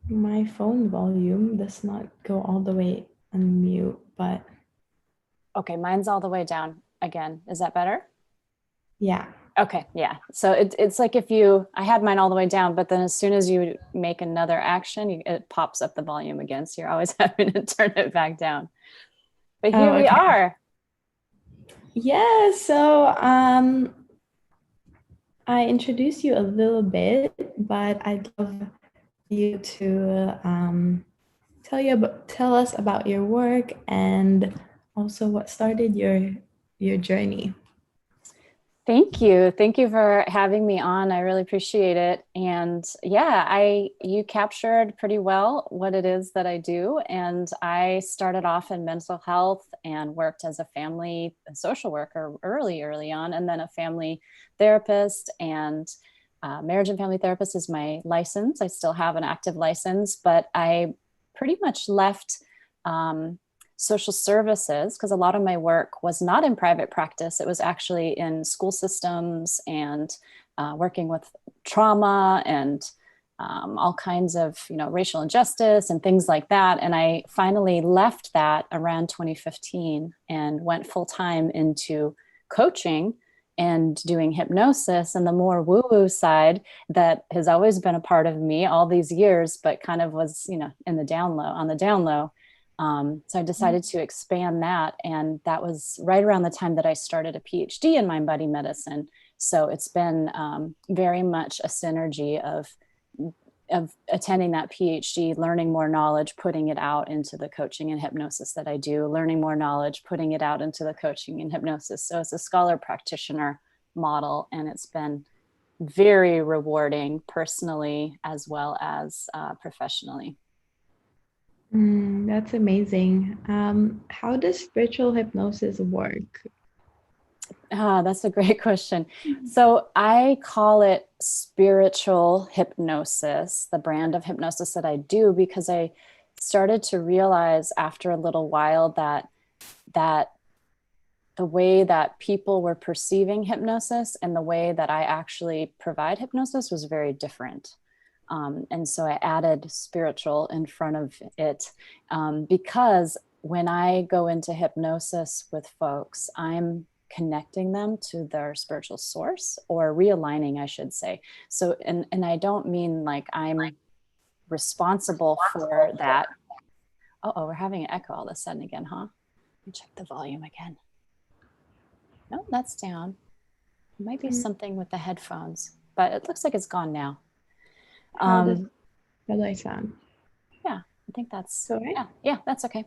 My phone volume does not go all the way on mute, but Okay, mine's all the way down again. Is that better? yeah. Okay, yeah. So it's like if I had mine all the way down, but then as soon as you make another action, it pops up the volume again. So you're always having to turn it back down. But here Oh, we okay. are. Yeah, so I introduced you a little bit, but I'd love you to tell us about your work and also what started your journey. Thank you. Thank you for having me on. I really appreciate it. And yeah, you captured pretty well what it is that I do. And I started off in mental health and worked as a family social worker early on, and then a family therapist and marriage and family therapist is my license. I still have an active license, but I pretty much left social services because a lot of my work was not in private practice. It was actually in school systems and working with trauma and all kinds of racial injustice and things like that. And I finally left that around 2015 and went full time into coaching and doing hypnosis and the more woo-woo side that has always been a part of me all these years, but kind of was in the down low on the down low. So I decided to expand that. And that was right around the time that I started a PhD in mind body medicine. So it's been very much a synergy of attending that PhD, learning more knowledge, putting it out into the coaching and hypnosis that I do, learning more knowledge, putting it out into the coaching and hypnosis. So it's a scholar practitioner model, and it's been very rewarding personally as well as professionally. That's amazing. How does spiritual hypnosis work? That's a great question. So I call it spiritual hypnosis, the brand of hypnosis that I do, because I started to realize after a little while that the way that people were perceiving hypnosis and the way that I actually provide hypnosis was very different. And so I added spiritual in front of it because when I go into hypnosis with folks, I'm connecting them to their spiritual source, or realigning, I should say. So, and I don't mean like I'm responsible for that. Oh, we're having an echo all of a sudden again, huh? Let me check the volume again. No, that's down. It might be Mm, something with the headphones, but it looks like it's gone now. How does Um, how do I sound? yeah, I think that's, So right? yeah, that's okay.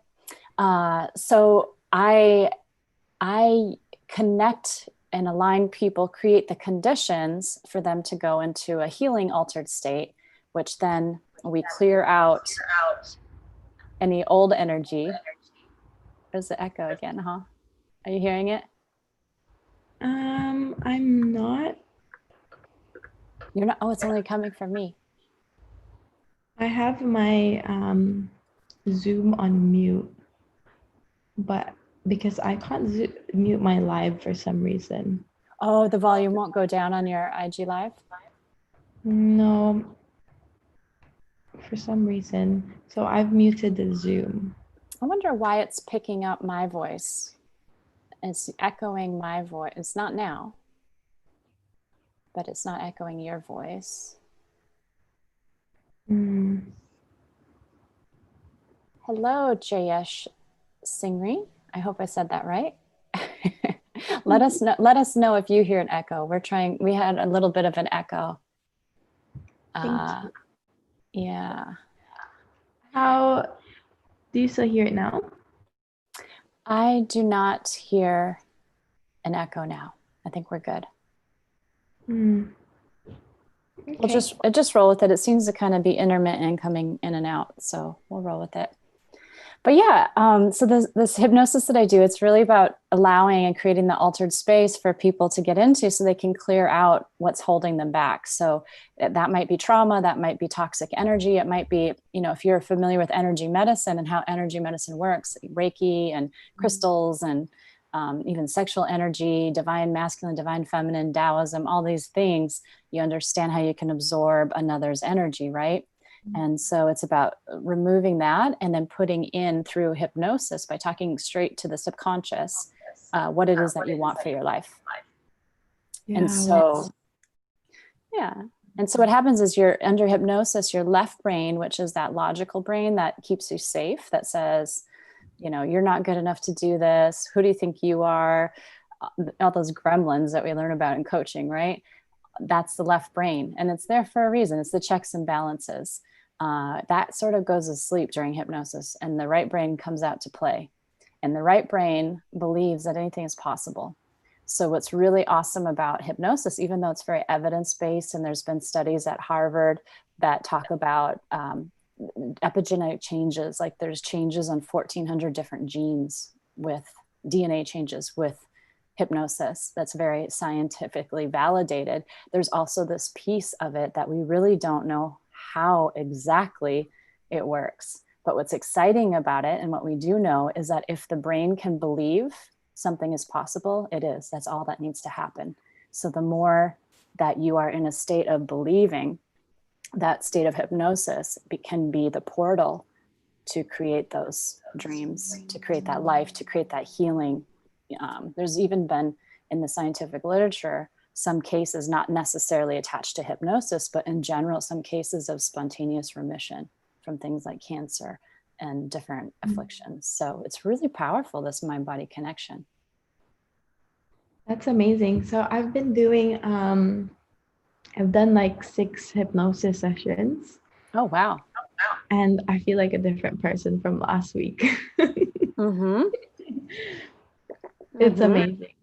So I connect and align people, create the conditions for them to go into a healing altered state, which then we clear out any old energy. There's the echo again, huh? Are you hearing it? I'm not. You're not. Oh, it's only coming from me. I have my Zoom on mute, but because I can't mute my live for some reason. Oh, the volume won't go down on your IG live. No, for some reason. So I've muted the Zoom. I wonder why it's picking up my voice. It's echoing my voice. It's not now, but it's not echoing your voice. Mm. Hello, Jayesh Singri. I hope I said that right. Let us know if you hear an echo. We had a little bit of an echo. Thank Uh, you. yeah. How do you still hear it now? I do not hear an echo now. I think we're good. Mm. We'll Okay. just roll with it. It seems to kind of be intermittent, coming in and out. So we'll roll with it. But yeah, so this hypnosis that I do, it's really about allowing and creating the altered space for people to get into so they can clear out what's holding them back. So that might be trauma, that might be toxic energy. It might be, if you're familiar with energy medicine and how energy medicine works, Reiki and crystals and even sexual energy, divine masculine, divine feminine, Taoism, all these things, you understand how you can absorb another's energy, right? And so it's about removing that and then putting in through hypnosis by talking straight to the subconscious what it is that you want for your life. Yeah, And so, yeah. And so what happens is you're under hypnosis, your left brain, which is that logical brain that keeps you safe, that says, you know, you're not good enough to do this. Who do you think you are? All those gremlins that we learn about in coaching, right? That's the left brain. And it's there for a reason. It's the checks and balances. That sort of goes to sleep during hypnosis, and the right brain comes out to play. And the right brain believes that anything is possible. So what's really awesome about hypnosis, even though it's very evidence-based, and there's been studies at Harvard that talk about epigenetic changes, like there's changes on 1,400 different genes with DNA changes with hypnosis that's very scientifically validated. There's also this piece of it that we really don't know how exactly it works. But what's exciting about it, and what we do know, is that if the brain can believe something is possible, it is. That's all that needs to happen. So the more that you are in a state of believing, that state of hypnosis can be the portal to create those dreams, to create that life, to create that healing. There's even been in the scientific literature some cases, not necessarily attached to hypnosis, but in general, some cases of spontaneous remission from things like cancer and different afflictions. So it's really powerful, this mind-body connection. that's amazing. So I've been doing, I've done like 6 hypnosis sessions. Oh, wow. And I feel like a different person from last week. Mm-hmm. It's amazing.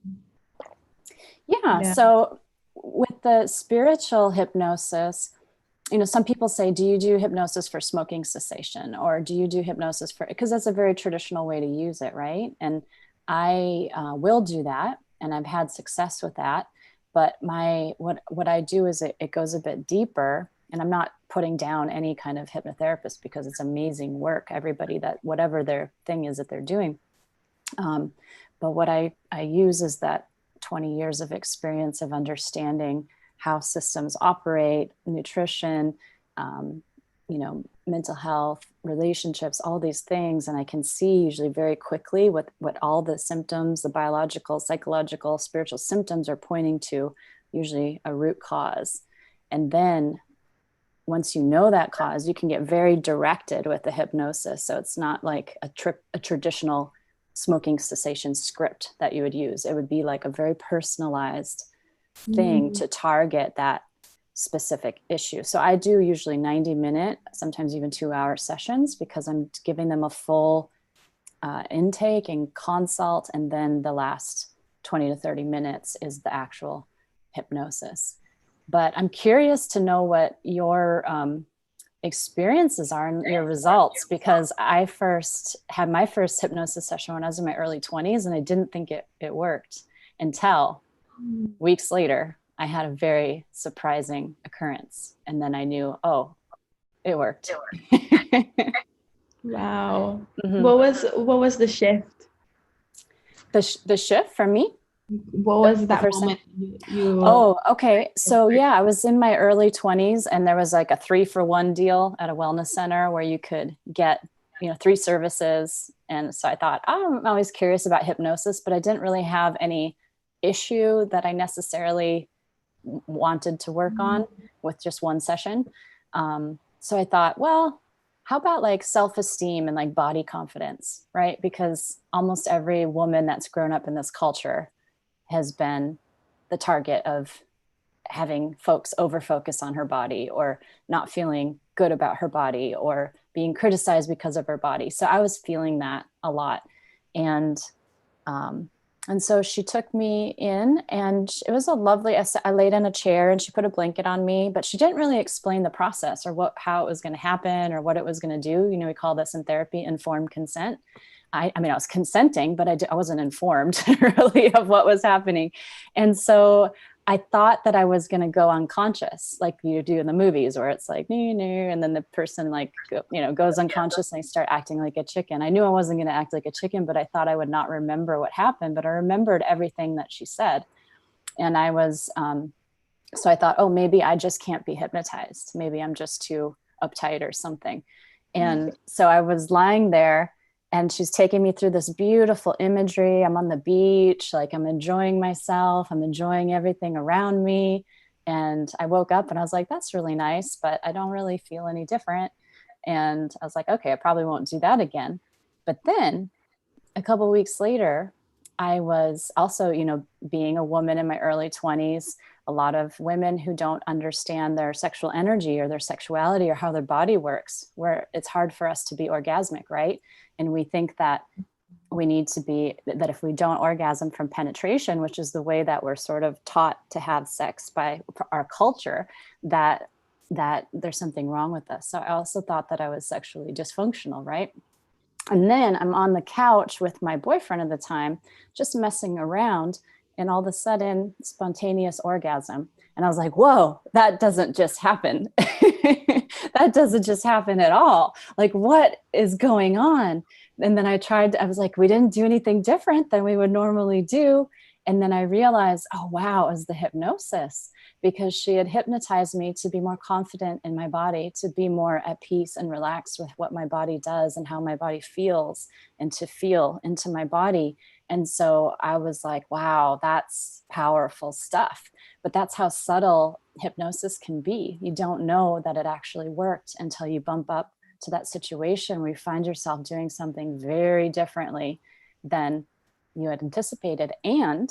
Yeah. So with the spiritual hypnosis, you know, some people say, do you do hypnosis for smoking cessation, or do you do hypnosis for, because that's a very traditional way to use it, right? And I will do that, and I've had success with that. But what I do is it goes a bit deeper, and I'm not putting down any kind of hypnotherapist, because it's amazing work, everybody, that whatever their thing is that they're doing. But what I use is that 20 years of experience of understanding how systems operate, nutrition, you know, mental health, relationships, all these things. And I can see usually very quickly what all the symptoms, the biological, psychological, spiritual symptoms are pointing to, usually a root cause. And then once you know that cause, you can get very directed with the hypnosis. So it's not like a traditional smoking cessation script that you would use. It would be like a very personalized thing to target that specific issue. So I do usually 90-minute, sometimes even 2-hour sessions, because I'm giving them a full intake and consult. And then the last 20 to 30 minutes is the actual hypnosis. But I'm curious to know what your experiences are and your results, because I first had my first hypnosis session when I was in my early 20s, and I didn't think it worked until weeks later. I had a very surprising occurrence, and then I knew, oh, it worked. Wow. Mm-hmm. What was the shift? The shift for me? What was that moment you Oh, okay. So yeah, I was in my early 20s, and there was like a 3-for-1 deal at a wellness center where you could get, you know, 3 services. And so I thought, I'm always curious about hypnosis, but I didn't really have any issue that I necessarily wanted to work on with just one session. So I thought, well, how about like self-esteem and like body confidence, right? Because almost every woman that's grown up in this culture has been the target of having folks over-focus on her body, or not feeling good about her body, or being criticized because of her body. So I was feeling that a lot. And so she took me in, and it was a lovely, I laid in a chair and she put a blanket on me, but she didn't really explain the process or how it was going to happen or what it was going to do. You know, we call this in therapy informed consent. I mean, I was consenting, but I wasn't informed really of what was happening. And so I thought that I was going to go unconscious, like you do in the movies where it's like, nee, nee, and then the person like, goes unconscious and they start acting like a chicken. I knew I wasn't going to act like a chicken, but I thought I would not remember what happened, but I remembered everything that she said. And I was, so I thought, oh, maybe I just can't be hypnotized. Maybe I'm just too uptight or something. And so I was lying there and she's taking me through this beautiful imagery. I'm on the beach, like I'm enjoying myself. I'm enjoying everything around me. And I woke up and I was like, that's really nice, but I don't really feel any different. And I was like, okay, I probably won't do that again. But then a couple of weeks later, I was also, being a woman in my early 20s, a lot of women who don't understand their sexual energy or their sexuality or how their body works, where it's hard for us to be orgasmic, right? And we think that we need to be, that if we don't orgasm from penetration, which is the way that we're sort of taught to have sex by our culture, that there's something wrong with us. So I also thought that I was sexually dysfunctional, right? And then I'm on the couch with my boyfriend at the time, just messing around. And all of a sudden, spontaneous orgasm. And I was like, whoa, that doesn't just happen. That doesn't just happen at all. Like, what is going on? And then I was like, we didn't do anything different than we would normally do. And then I realized, oh, wow, it was the hypnosis, because she had hypnotized me to be more confident in my body, to be more at peace and relaxed with what my body does and how my body feels, and to feel into my body. And so I was like, wow, that's powerful stuff. But that's how subtle hypnosis can be. You don't know that it actually worked until you bump up to that situation where you find yourself doing something very differently than you had anticipated. And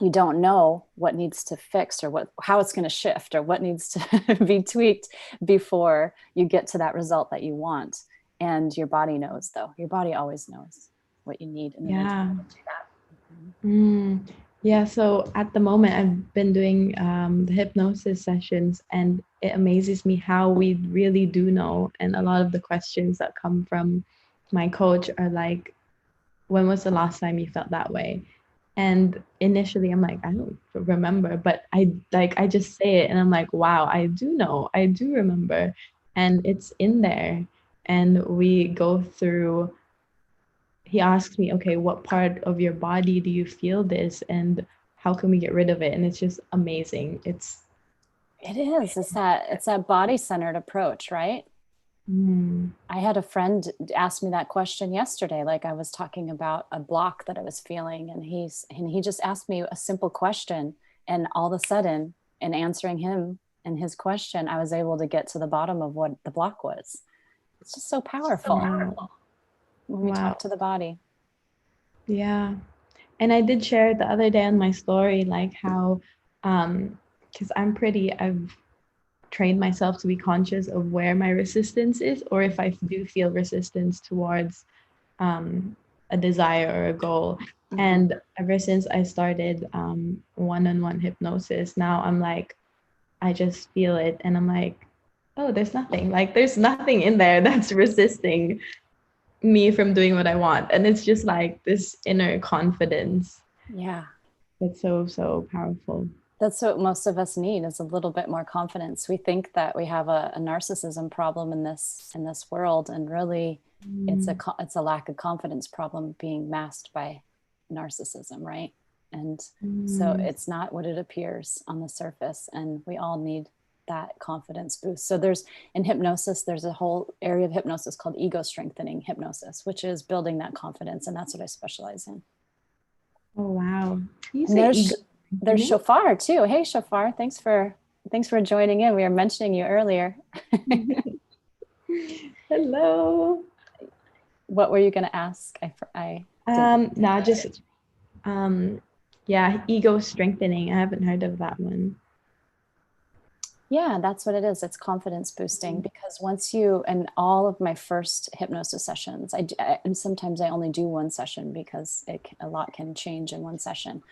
you don't know what needs to fix or how it's going to shift or what needs to be tweaked before you get to that result that you want. And your body knows, though. Your body always knows what you need in order to do that. Yeah, so at the moment I've been doing the hypnosis sessions, and it amazes me how we really do know. And a lot of the questions that come from my coach are like, when was the last time you felt that way? And initially I'm like, I don't remember, but I just say it and I'm like, wow, I do know, I do remember. And it's in there. And we go through, he asks me, okay, what part of your body do you feel this, and how can we get rid of it? And it's just amazing. It is. It's that body-centered approach, right? I had a friend ask me that question yesterday. Like, I was talking about a block that I was feeling, and he just asked me a simple question, and all of a sudden, in answering him and his question, I was able to get to the bottom of what the block was. It's just so powerful. When we talk to the body. Yeah. And I did share the other day on my story, like how, because I've trained myself to be conscious of where my resistance is, or if I do feel resistance towards a desire or a goal. And ever since I started one-on-one hypnosis, now I'm like, I just feel it, and I'm like, oh, there's nothing. Like, there's nothing in there that's resisting me from doing what I want. And it's just like this inner confidence. Yeah. It's so powerful. That's what most of us need, is a little bit more confidence. We think that we have a narcissism problem in this world, and really it's a lack of confidence problem being masked by narcissism, right? And so it's not what it appears on the surface, and we all need that confidence boost. So in hypnosis, there's a whole area of hypnosis called ego strengthening hypnosis, which is building that confidence, and that's what I specialize in. Oh, wow. There's Shofar too. Hey, Shofar, thanks for joining in. We were mentioning you earlier. Hello. What were you going to ask? Ego strengthening. I haven't heard of that one. Yeah, that's what it is. It's confidence boosting, because and all of my first hypnosis sessions, and sometimes I only do one session because a lot can change in one session.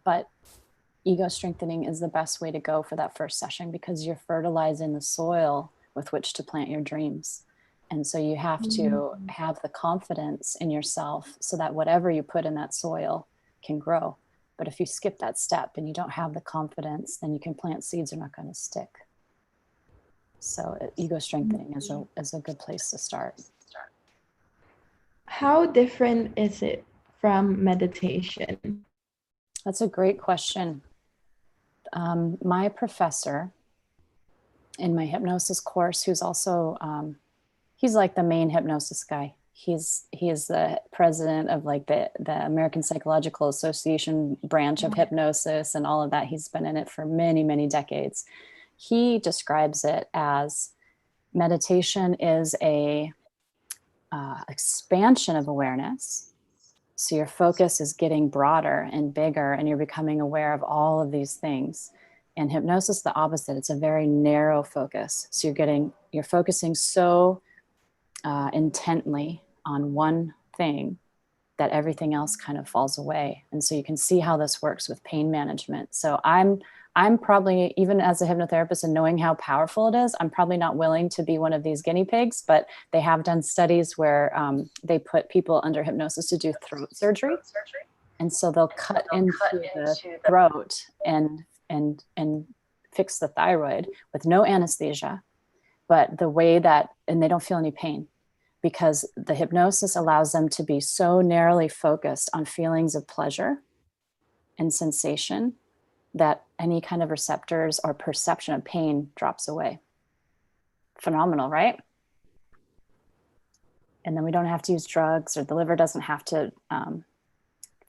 But ego strengthening is the best way to go for that first session, because you're fertilizing the soil with which to plant your dreams. And so you have to have the confidence in yourself so that whatever you put in that soil can grow. But if you skip that step and you don't have the confidence, then you can plant seeds, are not going to stick. So ego strengthening is a good place to start. How different is it from meditation? That's a great question. My professor in my hypnosis course, who's also, he's like the main hypnosis guy. He is the president of like the American Psychological Association branch of hypnosis and all of that. He's been in it for many, many decades. He describes it as meditation is a expansion of awareness. So your focus is getting broader and bigger, and you're becoming aware of all of these things. And hypnosis, the opposite. It's a very narrow focus. So you're focusing so intently on one thing that everything else kind of falls away. And so you can see how this works with pain management. So I'm probably, even as a hypnotherapist and knowing how powerful it is, I'm probably not willing to be one of these guinea pigs, but they have done studies where they put people under hypnosis to do throat surgery. And so they'll cut into the throat and fix the thyroid with no anesthesia, but the way that, and they don't feel any pain, because the hypnosis allows them to be so narrowly focused on feelings of pleasure and sensation that any kind of receptors or perception of pain drops away. Phenomenal, right? And then we don't have to use drugs, or the liver doesn't have to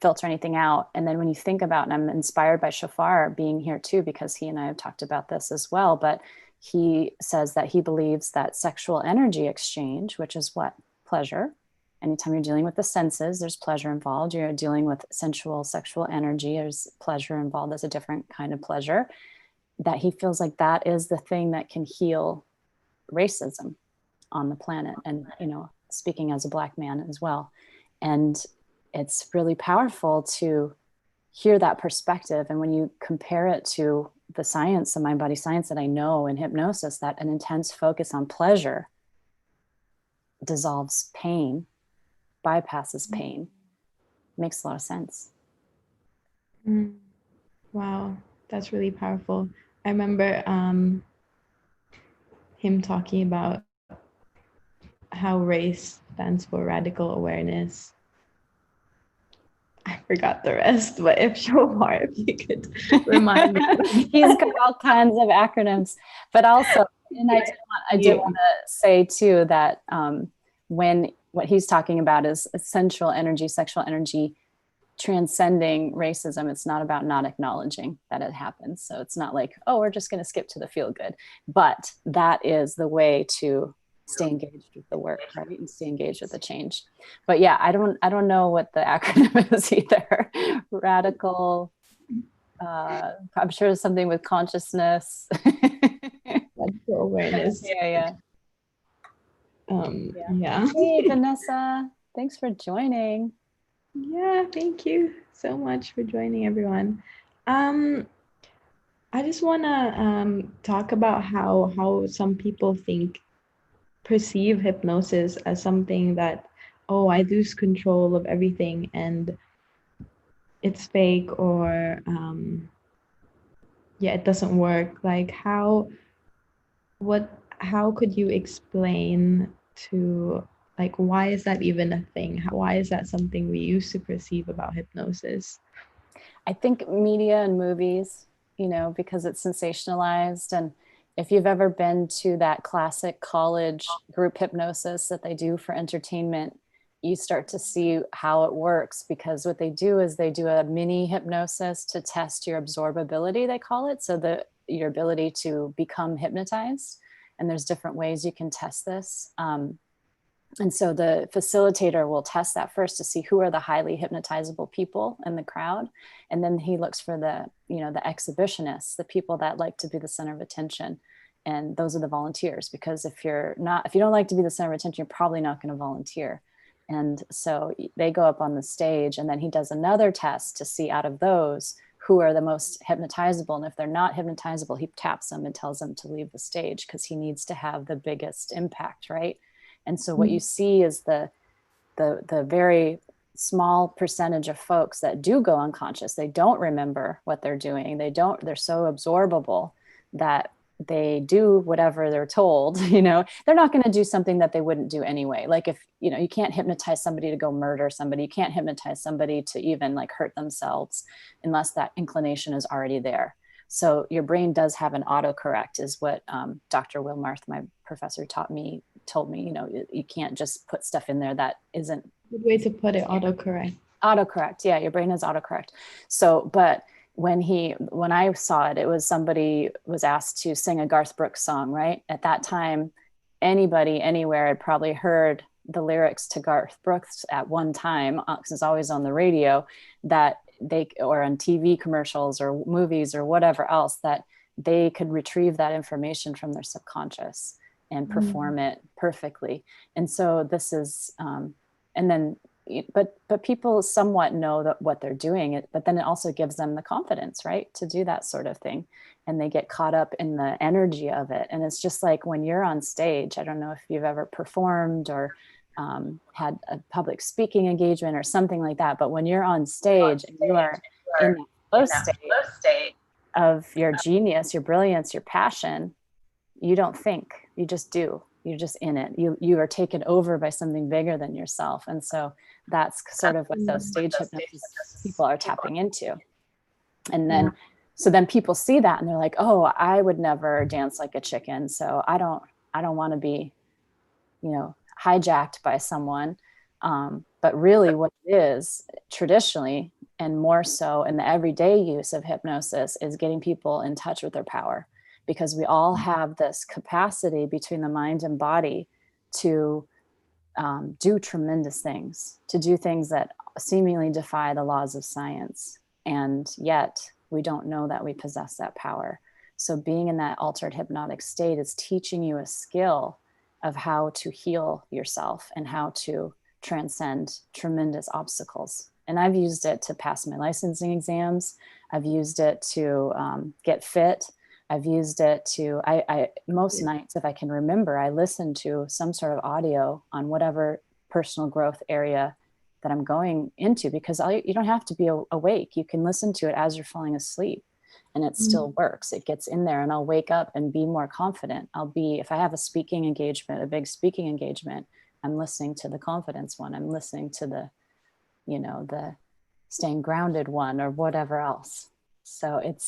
filter anything out. And then when you think about, and I'm inspired by Shofar being here too, because he and I have talked about this as well, but he says that he believes that sexual energy exchange, which is what? Pleasure. Anytime you're dealing with the senses, there's pleasure involved. You're dealing with sensual, sexual energy, there's pleasure involved. There's a different kind of pleasure. That he feels like that is the thing that can heal racism on the planet. And, you know, speaking as a Black man as well. And it's really powerful to hear that perspective. And when you compare it to the science, the mind body science that I know in hypnosis, that an intense focus on pleasure dissolves pain, bypasses pain, makes a lot of sense. Wow, that's really powerful. I remember him talking about how race stands for radical awareness. I forgot the rest, but if Shofar, if you could remind me. He's got all kinds of acronyms, but also, and I do want to say too that when what he's talking about is essential energy, sexual energy, transcending racism, it's not about not acknowledging that it happens. So it's not like, oh, we're just going to skip to the feel good, but that is the way to stay engaged with the work, right? And stay engaged with the change. But yeah, I don't know what the acronym is either. Radical, I'm sure it's something with consciousness. Radical awareness. Yeah. Yeah. Hey, Vanessa, thanks for joining. Yeah, thank you so much for joining, everyone. I just want to talk about how some people perceive hypnosis as something that, oh, I lose control of everything and it's fake, or it doesn't work. Like how could you explain to, like, why is that even a thing? Why is that something we used to perceive about hypnosis? I think media and movies, you know, because it's sensationalized. And if you've ever been to that classic college group hypnosis that they do for entertainment, you start to see how it works, because what they do is they do a mini hypnosis to test your absorbability, they call it. So your ability to become hypnotized. And there's different ways you can test this. And so the facilitator will test that first to see who are the highly hypnotizable people in the crowd. And then he looks for the exhibitionists, the people that like to be the center of attention. And those are the volunteers, because if you don't like to be the center of attention, you're probably not going to volunteer. And so they go up on the stage, and then he does another test to see out of those who are the most hypnotizable. And if they're not hypnotizable, he taps them and tells them to leave the stage, because he needs to have the biggest impact, right? And so what you see is the very small percentage of folks that do go unconscious. They don't remember what they're doing. They're so absorbable that they do whatever they're told. They're not going to do something that they wouldn't do anyway. Like if, you can't hypnotize somebody to go murder somebody. You can't hypnotize somebody to even like hurt themselves unless that inclination is already there. So your brain does have an autocorrect, is what Dr. Wilmarth, my professor, told me, you can't just put stuff in there that isn't. Good way to put it, autocorrect. Autocorrect. Yeah, your brain has autocorrect. So, but when I saw it, it was somebody was asked to sing a Garth Brooks song, right? At that time, anybody anywhere had probably heard the lyrics to Garth Brooks at one time, because it's always on the radio, or on TV commercials or movies or whatever else, that they could retrieve that information from their subconscious and perform it perfectly. And so this is, but people somewhat know that what they're doing, but then it also gives them the confidence, right, to do that sort of thing. And they get caught up in the energy of it. And it's just like when you're on stage, I don't know if you've ever performed or had a public speaking engagement or something like that, but when you're on stage and you are in that flow state of your genius, your brilliance, your passion, you don't think, you just do. You're just in it. You are taken over by something bigger than yourself. And so that's sort of what those stage hypnosis people are tapping into. And then, so then people see that and they're like, oh, I would never dance like a chicken. So I don't want to be, hijacked by someone. But really what it is traditionally, and more so in the everyday use of hypnosis, is getting people in touch with their power. Because we all have this capacity between the mind and body to do tremendous things, to do things that seemingly defy the laws of science. And yet we don't know that we possess that power. So being in that altered hypnotic state is teaching you a skill of how to heal yourself and how to transcend tremendous obstacles. And I've used it to pass my licensing exams. I've used it to get fit. I've used it to, most nights, if I can remember, I listen to some sort of audio on whatever personal growth area that I'm going into, because you don't have to be awake. You can listen to it as you're falling asleep and it still works. It gets in there and I'll wake up and be more confident. If I have a speaking engagement, a big speaking engagement, I'm listening to the confidence one. I'm listening to the staying grounded one or whatever else. So it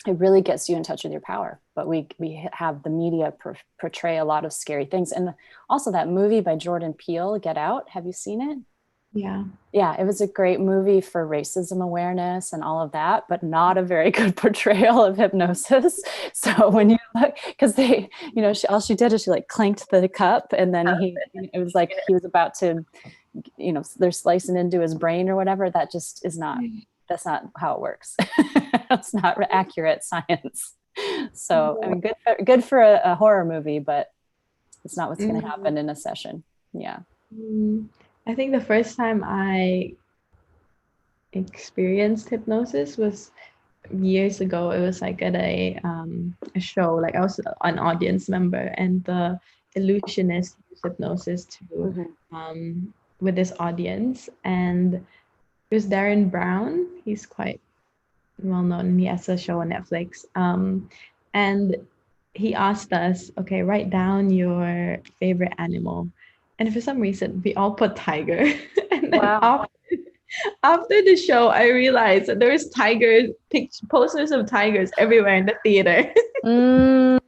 really gets you in touch with your power. But we have the media portray a lot of scary things. And also that movie by Jordan Peele, Get Out, have you seen it? Yeah. Yeah, it was a great movie for racism awareness and all of that, but not a very good portrayal of hypnosis. So when you look, because all she did is she like clanked the cup, and then it was like he was about to, they're slicing into his brain or whatever. That just is not, that's not how it works. That's not accurate science. So I mean, good for a horror movie, but it's not what's going to happen in a session. Yeah. I think the first time I experienced hypnosis was years ago. It was like at a show. Like I was an audience member, and the illusionist used hypnosis to with this audience, and it was Darren Brown. He's quite well known. He has a show on Netflix. And he asked us, okay, write down your favorite animal. And for some reason, we all put tiger. And then after the show, I realized that there was posters of tigers everywhere in the theater. There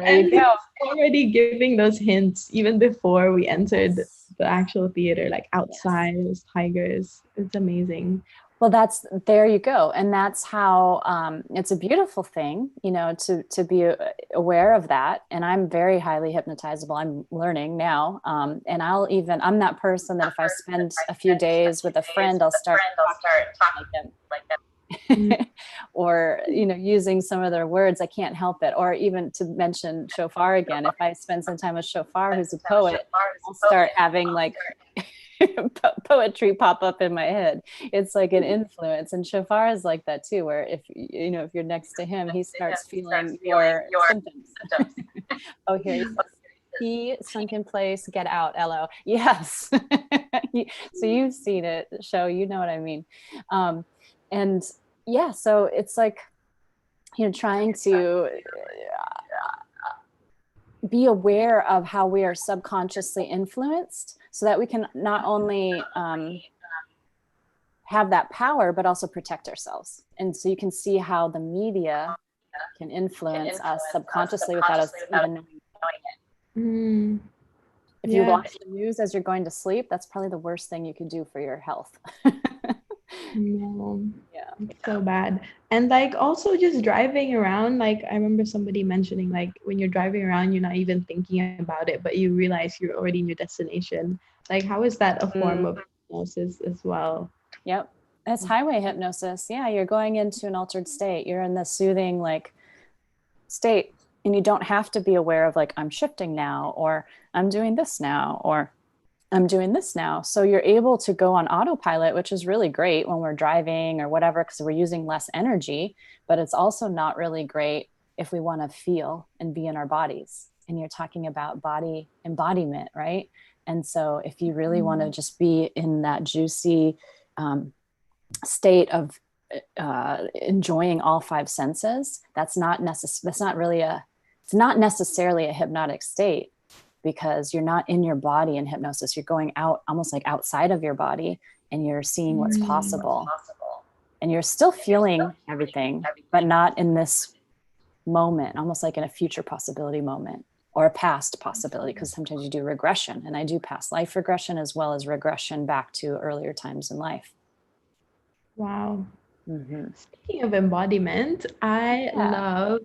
and you go. Already giving those hints even before we entered the actual theater, like outside, there's tigers. It's amazing. Well, there you go. And that's how it's a beautiful thing, to be aware of that. And I'm very highly hypnotizable. I'm learning now. And I'm that person that if I spend a few days with a friend, I'll start talking like them. Or, using some of their words, I can't help it. Or even to mention Shofar again, if I spend some time with Shofar, who's a poet, I'll start having like poetry pop up in my head. It's like an influence, and Shofar is like that too, where if you're next to him, he starts feeling your symptoms. Oh, here he sunk in place, get out, LO. Yes. So you've seen it show, you know what I mean. And yeah, so it's like, trying to be aware of how we are subconsciously influenced so that we can not only have that power, but also protect ourselves. And so you can see how the media can influence us subconsciously without us even knowing it. Mm. If you watch the news as you're going to sleep, that's probably the worst thing you can do for your health. No. Yeah. It's so bad. And like also just driving around, like I remember somebody mentioning like when you're driving around, you're not even thinking about it, but you realize you're already in your destination. Like how is that a form of hypnosis as well? Yep. It's highway hypnosis. Yeah, you're going into an altered state. You're in the soothing like state, and you don't have to be aware of like, I'm shifting now, or I'm doing this now, or I'm doing this now. So you're able to go on autopilot, which is really great when we're driving or whatever, because we're using less energy, but it's also not really great if we want to feel and be in our bodies. And you're talking about body embodiment, right? And so if you really want to just be in that juicy state of enjoying all five senses, it's not necessarily a hypnotic state, because you're not in your body in hypnosis. You're going out almost like outside of your body, and you're seeing what's possible. And you're still feeling everything, but not in this moment, almost like in a future possibility moment or a past possibility, because sometimes you do regression, and I do past life regression as well as regression back to earlier times in life. Wow. Mm-hmm. Speaking of embodiment, I love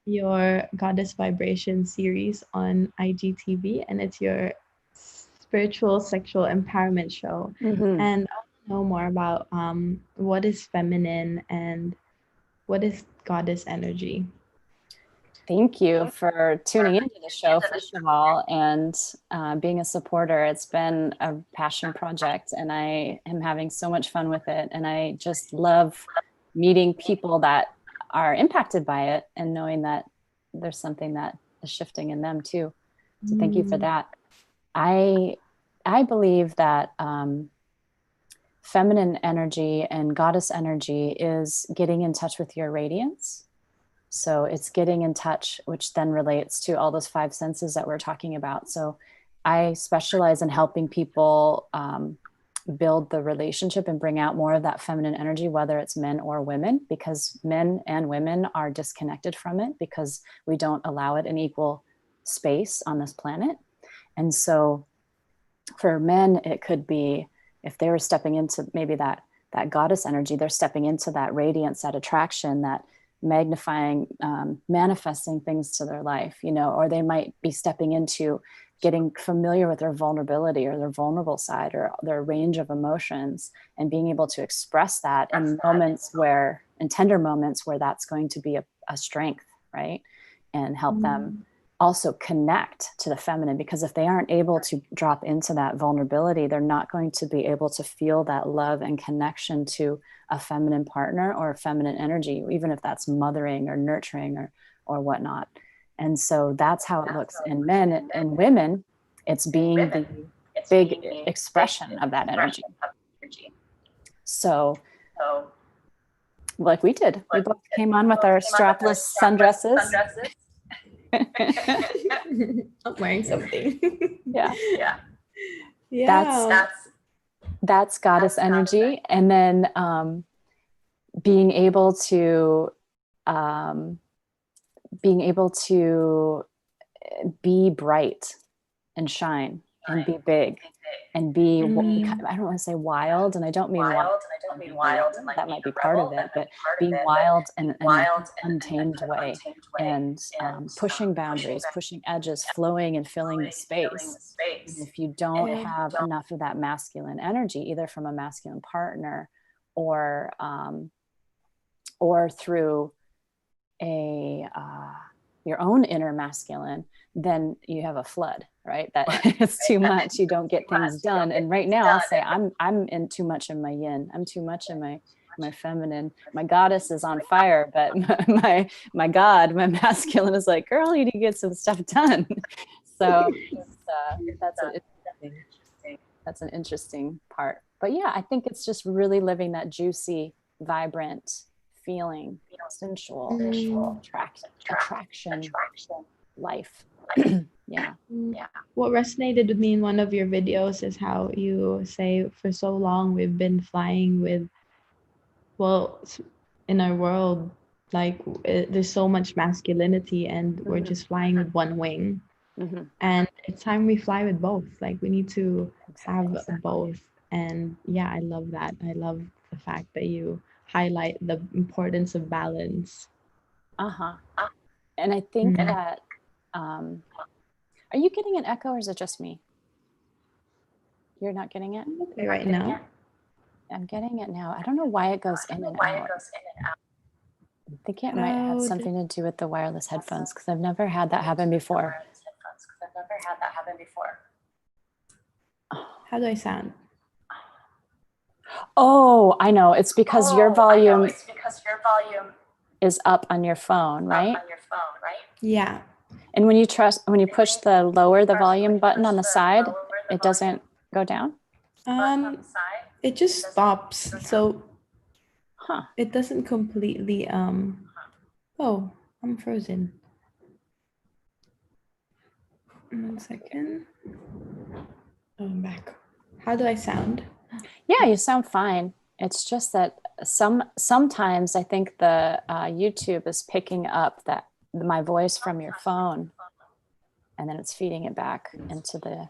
your Goddess Vibration series on IGTV, and it's your spiritual sexual empowerment show. Mm-hmm. And I want to know more about what is feminine and what is goddess energy. Thank you for tuning into the show, first of all, and being a supporter. It's been a passion project, and I am having so much fun with it. And I just love meeting people that are impacted by it and knowing that there's something that is shifting in them too. So thank you for that. I believe that feminine energy and goddess energy is getting in touch with your radiance. So it's getting in touch, which then relates to all those five senses that we're talking about. So I specialize in helping people build the relationship and bring out more of that feminine energy, whether it's men or women, because men and women are disconnected from it because we don't allow it in equal space on this planet. And so for men, it could be if they were stepping into maybe that goddess energy, they're stepping into that radiance, that attraction, that magnifying, manifesting things to their life, or they might be stepping into getting familiar with their vulnerability or their vulnerable side or their range of emotions, and being able to express that in tender moments where that's going to be a strength, right? And help them also connect to the feminine, because if they aren't able to drop into that vulnerability, they're not going to be able to feel that love and connection to a feminine partner or a feminine energy, even if that's mothering or nurturing or whatnot. And so that's how it looks in men and women. It's being the big expression of that energy. So like we did, we both came on with our strapless sundresses. I'm wearing something. Yeah. That's goddess energy. And then being able to be bright and shine and be big and be, I don't want to say wild, and I don't mean wild. That might be part of it, but being wild in an untamed way, and pushing boundaries, pushing edges, flowing and filling the space. And if you don't have enough of that masculine energy, either from a masculine partner or through your own inner masculine, then you have a flood, right? That it's too much. You don't get things done. And right now I'll say I'm in too much in my yin. I'm too much in my feminine. My goddess is on fire, but my God, my masculine is like, girl, you need to get some stuff done. So that's interesting. That's an interesting part. But yeah, I think it's just really living that juicy, vibrant feeling, sensual, attraction life. Yeah. What resonated with me in one of your videos is how you say for so long we've been flying with, well, in our world, like there's so much masculinity and we're just flying with one wing. And it's time we fly with both. Like we need to have both. And yeah, I love that. I love the fact that you highlight the importance of balance. And I think that, are you getting an echo or is it just me? You're not getting it? Okay, right now. I'm getting it now. I don't know why it goes in and out. I think it might have something to do with the wireless headphones because I've never had that happen before. How do I sound? Oh, I know. It's because your volume is up on your phone, right? Yeah. And when you push the lower the volume button on the side, it doesn't go down? It just stops. So it doesn't completely oh, I'm frozen. 1 second. Oh, I'm back. How do I sound? Yeah, you sound fine. It's just that sometimes I think the YouTube is picking up my voice from your phone, and then it's feeding it back into the.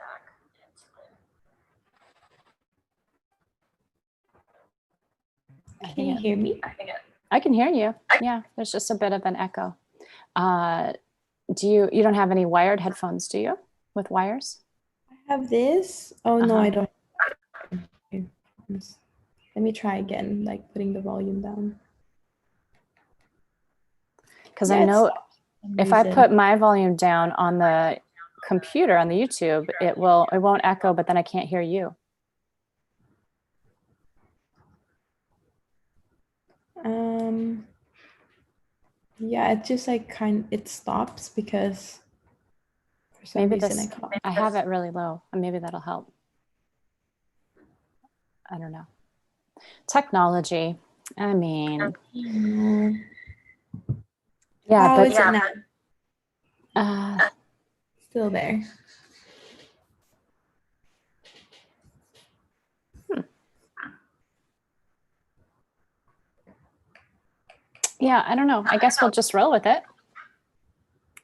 Can you hear me? I can hear you. Yeah, there's just a bit of an echo. You don't have any wired headphones, do you? With wires? I have this. Oh no, I don't. Let me try again, like putting the volume down. Because I know if I put my volume down on the computer on the YouTube, it won't echo, but then I can't hear you. Yeah, it just like it stops because for some reason I have it really low, and maybe that'll help. I don't know. Technology. I mean, yeah. How is it now? Still there. Yeah, I don't know. I guess we'll just roll with it.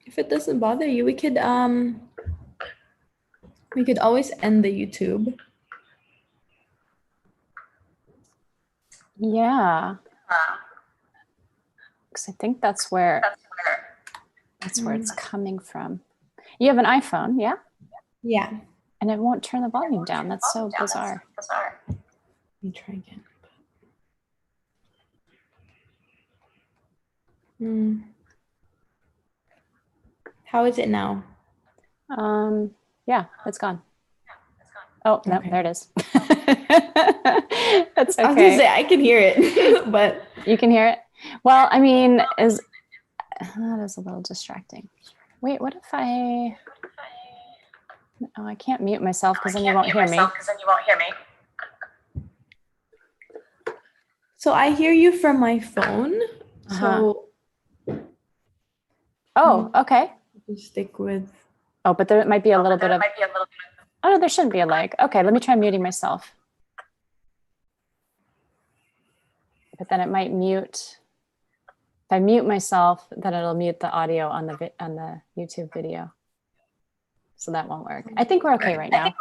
If it doesn't bother you, we could always end the YouTube. Yeah. Because I think that's where it's coming from. You have an iPhone, yeah? Yeah. And it won't turn the volume down. That's so bizarre. Let me try again. How is it now? Yeah, it's gone. Oh, no, there it is. That's okay. I was gonna say I can hear it, but you can hear it. Well, I mean, that is a little distracting. Wait, what if I can't mute myself because then you won't hear me. So I hear you from my phone. So okay. Just stick with. Oh, but there might be a little bit of. Oh no, there shouldn't be a lag. Okay, let me try muting myself. But then it might mute. If I mute myself, then it'll mute the audio on the YouTube video. So that won't work. I think we're okay right now.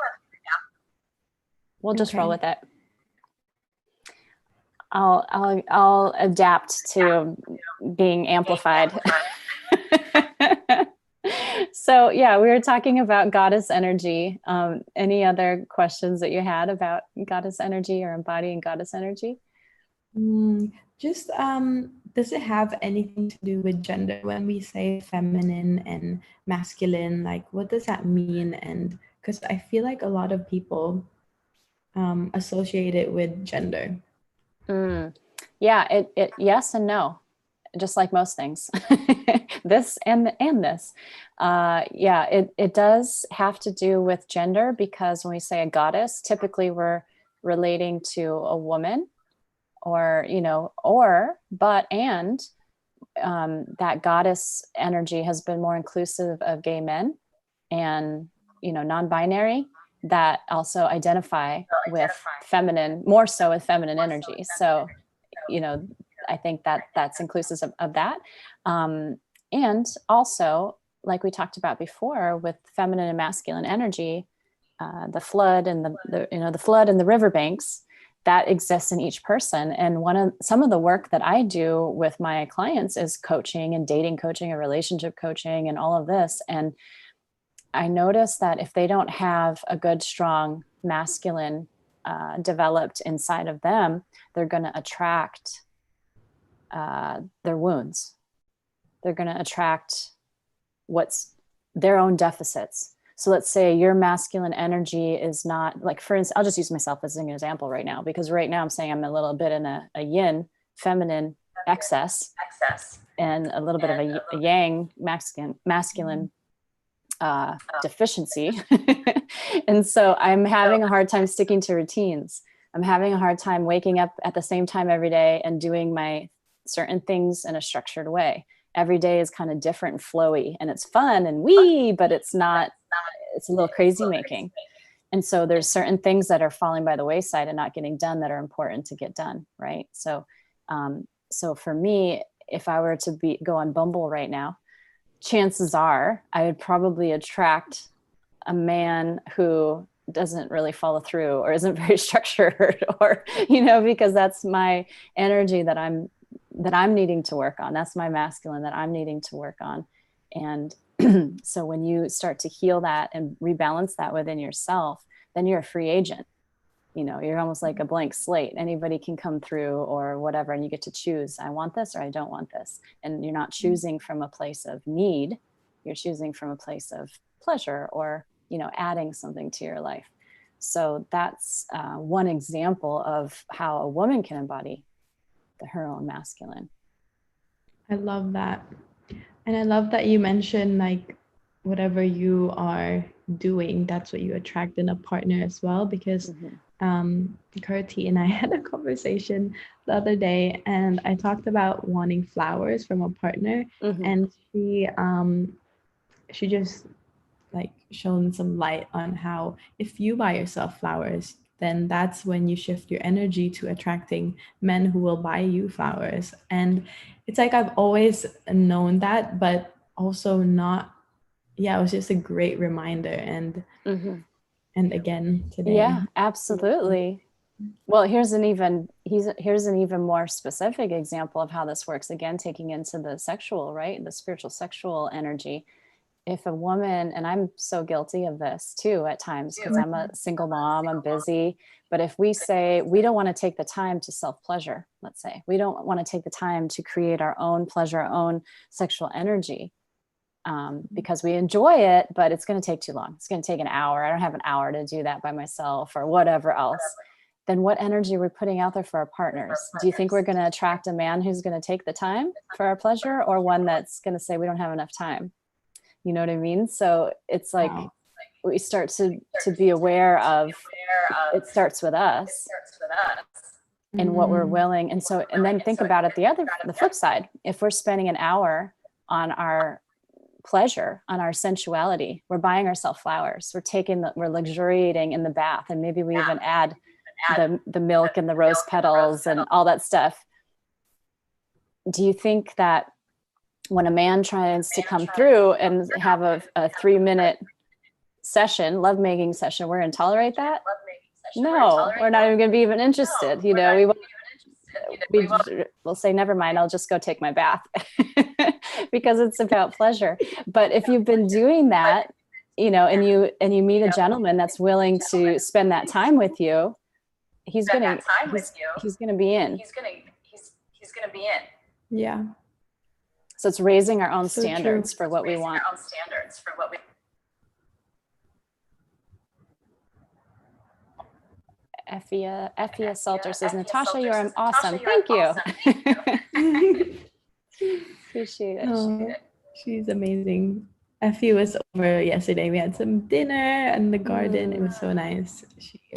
We'll just roll with it. I'll adapt to being amplified. So yeah, we were talking about goddess energy. Any other questions that you had about goddess energy or embodying goddess energy? Just does it have anything to do with gender when we say feminine and masculine? Like, what does that mean? And because I feel like a lot of people associate it with gender. Yeah, it yes and no. just like most things, this and this. It does have to do with gender, because when we say a goddess, typically we're relating to a woman, or, that goddess energy has been more inclusive of gay men and, non-binary, that also identify with feminine, more so with feminine energy. So, I think that that's inclusive of that. And also, like we talked about before, with feminine and masculine energy, the flood and the flood and the riverbanks, that exists in each person. And some of the work that I do with my clients is coaching and dating coaching and relationship coaching and all of this. And I notice that if they don't have a good, strong masculine developed inside of them, they're going to attract their wounds. They're going to attract what's their own deficits. So let's say your masculine energy is not, like, for instance, I'll just use myself as an example right now, because right now I'm saying I'm a little bit in a yin, feminine excess, and a little bit of a yang, masculine deficiency. And so I'm having a hard time sticking to routines. I'm having a hard time waking up at the same time every day and doing my certain things in a structured way. Every day is kind of different and flowy, and it's fun and but it's not, it's a little crazy making. And so there's certain things that are falling by the wayside and not getting done that are important to get done. Right. So, so for me, if I were to go on Bumble right now, chances are I would probably attract a man who doesn't really follow through or isn't very structured, or, because that's my energy that I'm needing to work on. That's my masculine that I'm needing to work on. And so when you start to heal that and rebalance that within yourself, then you're a free agent. You're almost like a blank slate. Anybody can come through or whatever, and you get to choose, I want this or I don't want this. And you're not choosing from a place of need. You're choosing from a place of pleasure, or, adding something to your life. So that's one example of how a woman can embody her own masculine. I love that. And I love that you mentioned, like, whatever you are doing, that's what you attract in a partner as well. Because Kurti and I had a conversation the other day, and I talked about wanting flowers from a partner. And she just like shone some light on how if you buy yourself flowers, then that's when you shift your energy to attracting men who will buy you flowers. And it's like I've always known that, but also not. Yeah, it was just a great reminder. And again today. Yeah, absolutely. Well, here's an even more specific example of how this works. Again, taking into the sexual, right? The spiritual sexual energy. If a woman, and I'm so guilty of this too at times, because I'm a single mom, I'm busy. But if we say we don't want to take the time to self-pleasure, let's say, we don't want to take the time to create our own pleasure, our own sexual energy, because we enjoy it, but it's going to take too long. It's going to take an hour. I don't have an hour to do that by myself or whatever else. Then what energy are we putting out there for our partners? Do you think we're going to attract a man who's going to take the time for our pleasure, or one that's going to say we don't have enough time? You know what I mean? So it's like we start to be aware of, it starts with us and what we're willing. And so, and then think about it, the flip side. If we're spending an hour on our pleasure, on our sensuality, we're buying ourselves flowers, we're luxuriating in the bath, and maybe we even add the milk and the rose petals and all that stuff. Do you think that when a man tries to come through and have a 3-minute session, lovemaking session, we're going to tolerate that? No, we're not even going to be even interested. We'll say, never mind, I'll just go take my bath because it's about pleasure. But if you've been doing that, and you meet a gentleman that's willing to spend that time with you, he's going to be in. Yeah. So it's raising our own standards for what we want. Effia Salter says, Natasha, you're awesome. Thank you. Appreciate it. Oh, she's amazing. Effie was over yesterday. We had some dinner in the garden. It was so nice.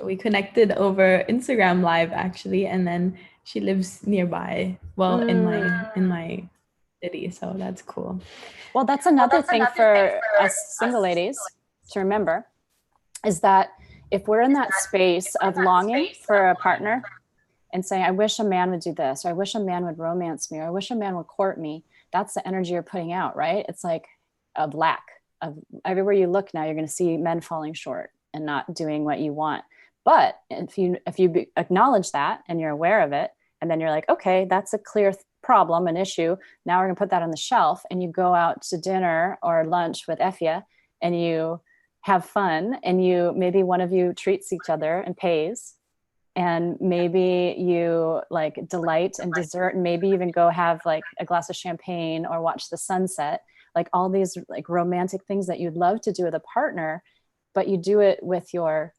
We connected over Instagram Live actually, and then she lives nearby. Well, in my city, so that's cool. Well, that's another thing for us single ladies to remember, is that if we're in that space of longing for a partner and saying, I wish a man would do this, or I wish a man would romance me, or I wish a man would court me, that's the energy you're putting out, right? It's like of lack. Of everywhere you look now, you're going to see men falling short and not doing what you want. But if you acknowledge that and you're aware of it, and then you're like, okay, that's a clear problem, an issue. Now we're going to put that on the shelf, and you go out to dinner or lunch with Effie, and you have fun, and you maybe one of you treats each other and pays, and maybe you like delight and dessert, and maybe even go have like a glass of champagne or watch the sunset, like all these like romantic things that you'd love to do with a partner, but you do it with your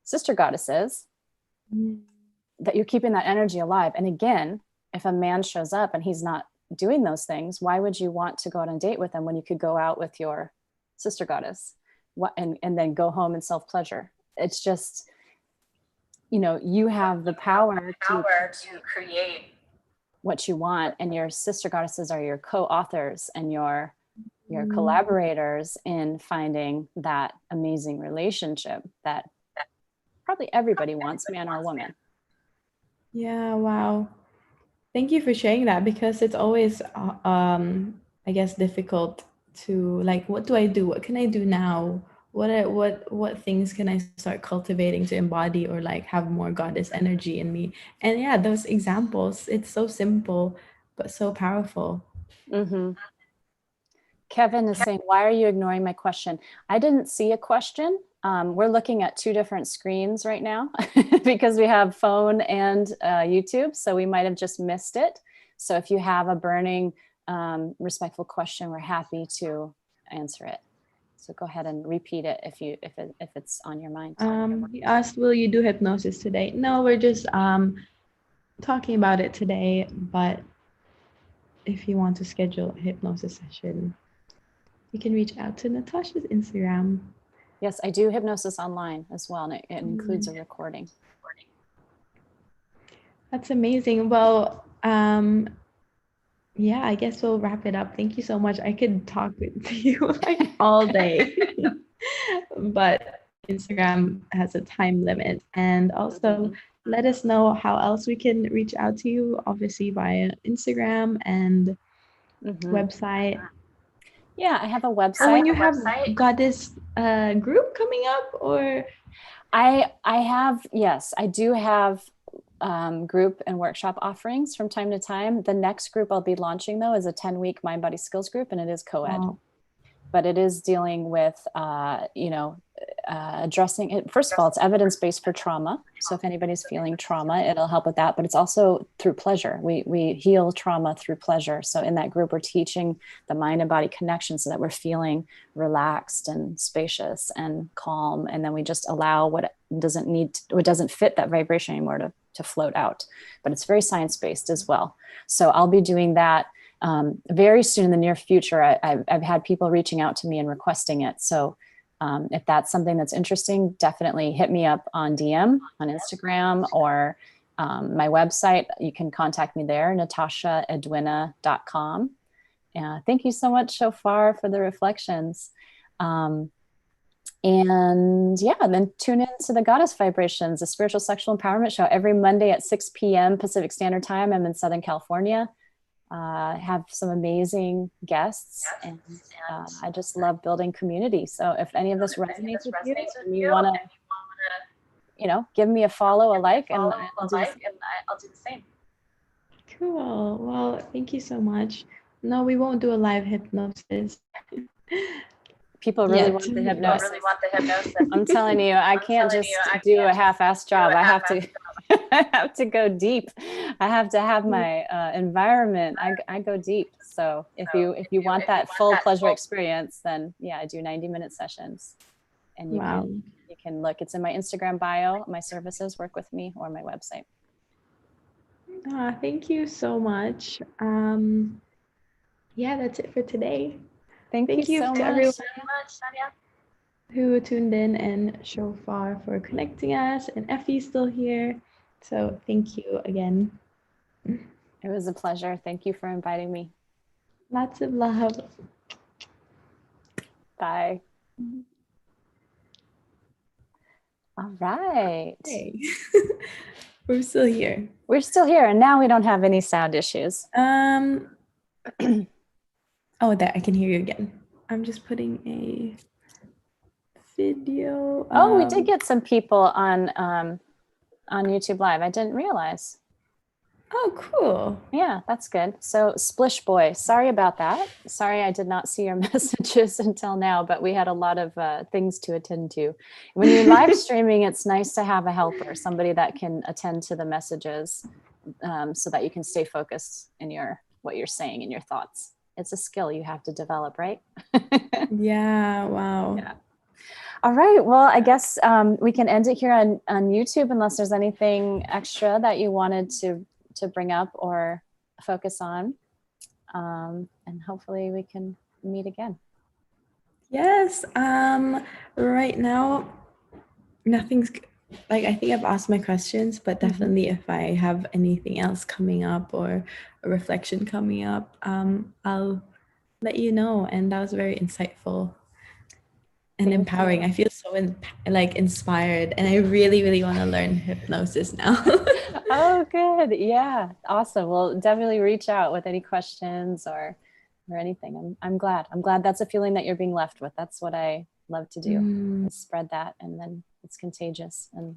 sister goddesses, that you're keeping that energy alive. And again, if a man shows up and he's not doing those things, why would you want to go out on a date with him when you could go out with your sister goddess and then go home and self-pleasure? It's just, you know, you have the power to create what you want, and your sister goddesses are your co-authors and your collaborators in finding that amazing relationship that probably everybody wants, man or woman. Yeah, wow. Thank you for sharing that, because it's always I guess difficult to like, what do I do? What can I do now? What things can I start cultivating to embody or like have more goddess energy in me? And yeah, those examples, it's so simple but so powerful. Kevin is saying, why are you ignoring my question? I didn't see a question. We're looking at two different screens right now because we have phone and YouTube, so we might have just missed it. So if you have a burning, respectful question, we're happy to answer it. So go ahead and repeat it if it's on your mind. He asked, will you do hypnosis today? No, we're just talking about it today, but if you want to schedule a hypnosis session, you can reach out to Natasha's Instagram. Yes, I do hypnosis online as well, and it includes a recording. That's amazing. Well, yeah, I guess we'll wrap it up. Thank you so much. I could talk to you like all day, but Instagram has a time limit. And also let us know how else we can reach out to you, obviously via Instagram and website. Yeah, I have a website. And when you have goddess group coming up, or I have, yes, I do have group and workshop offerings from time to time. The next group I'll be launching though is a 10-week mind body skills group, and it is co-ed. Wow. But it is dealing with addressing it. First of all, it's evidence-based for trauma. So if anybody's feeling trauma, it'll help with that. But it's also through pleasure. We heal trauma through pleasure. So in that group, we're teaching the mind and body connection so that we're feeling relaxed and spacious and calm. And then we just allow what doesn't fit that vibration anymore to float out. But it's very science-based as well. So I'll be doing that very soon in the near future. I've had people reaching out to me and requesting it. So if that's something that's interesting, definitely hit me up on DM on Instagram or my website. You can contact me there, natashaedwina.com. Thank you so much so far for the reflections. And yeah, then tune in to the Goddess Vibrations, the spiritual sexual empowerment show every Monday at 6 p.m. Pacific Standard Time. I'm in Southern California. Have some amazing guests, and I just love building community. So if any of this resonates with you and you want to, give me a follow, a like, and I'll do the same. Cool. Well, thank you so much. No, we won't do a live hypnosis. People really want the hypnosis. I'm telling you, I can't just do a half-assed job. I have to. I have to go deep. I have to have my environment. I go deep. So if you want that full pleasure experience, then yeah, I do 90-minute sessions. And you can look. It's in my Instagram bio. My services, work with me, or my website. Thank you so much. yeah, that's it for today. Thank you you so to much. everyone who tuned in and Shofar for connecting us, and Effie's still here. So thank you again. It was a pleasure. Thank you for inviting me. Lots of love. Bye. All right. Hey. We're still here. We're still here, and now we don't have any sound issues. Oh, there, I can hear you again. I'm just putting a video. Oh, we did get some people on YouTube Live. I didn't realize. Oh, cool. Yeah, that's good. So Splish Boy, sorry about that. Sorry I did not see your messages until now, but we had a lot of things to attend to. When you're live streaming, it's nice to have a helper, somebody that can attend to the messages so that you can stay focused in what you're saying and your thoughts. It's a skill you have to develop, right? Yeah, wow. Yeah. All right. Well, I guess we can end it here on YouTube unless there's anything extra that you wanted to bring up or focus on. And hopefully we can meet again. Yes. Right now, nothing's like, I think I've asked my questions, but definitely if I have anything else coming up or a reflection coming up, I'll let you know. And that was very insightful and empowering. I feel so inspired, and I really, really want to learn hypnosis now. Oh, good. Yeah. Awesome. Well, definitely reach out with any questions or anything. I'm glad. I'm glad that's a feeling that you're being left with. That's what I love to do, is spread that, and then it's contagious and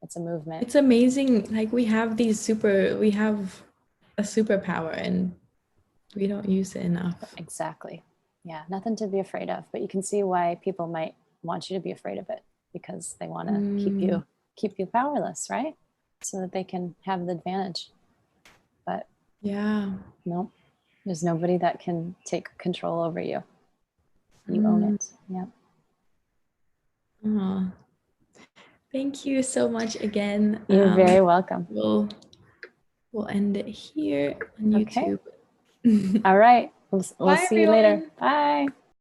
it's a movement. It's amazing. Like we have a superpower and we don't use it enough. Exactly. Yeah. Nothing to be afraid of, but you can see why people might want you to be afraid of it, because they want to keep you powerless, right? So that they can have the advantage. But yeah, no, there's nobody that can take control over you. You own it. Yeah. Oh, thank you so much again. You're very welcome. We'll end it here on YouTube. All right. We'll see you later. Bye.